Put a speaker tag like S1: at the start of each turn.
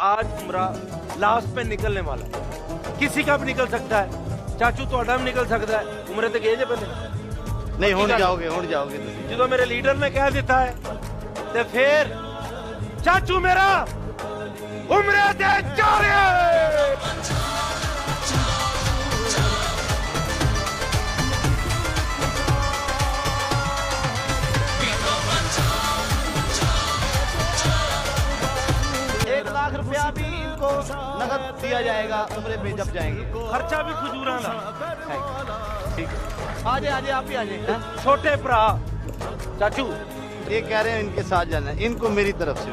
S1: आज उम्रा लास्ट पे निकलने वाला है, किसी का भी निकल सकता है। चाचू ਤੁਹਾਡਾ भी निकल सकता है। उम्रे ਤੇ ਗਏ ਜੇ ਪਹਿਲੇ
S2: नहीं हुण जाओगे तुसीं।
S1: ਜਦੋਂ ਮੇਰੇ ਲੀਡਰ ਨੇ ਕਹਿ ਦਿੱਤਾ ਹੈ ਤੇ ਫਿਰ ਚਾਚੂ ਮੇਰਾ ਉਮਰੇ ਤੇ ਜਾ ਰਿਹਾ ਹੈ।
S2: रुपया भी इनको नगद दिया जाएगा उम्रे पे जब जाएंगे।
S1: खर्चा भी खजूरा का।
S2: ठीक आ जाए आप ही आ जाए।
S1: छोटे भरा चाचू
S2: ये कह रहे हैं इनके साथ जाना है, इनको मेरी तरफ से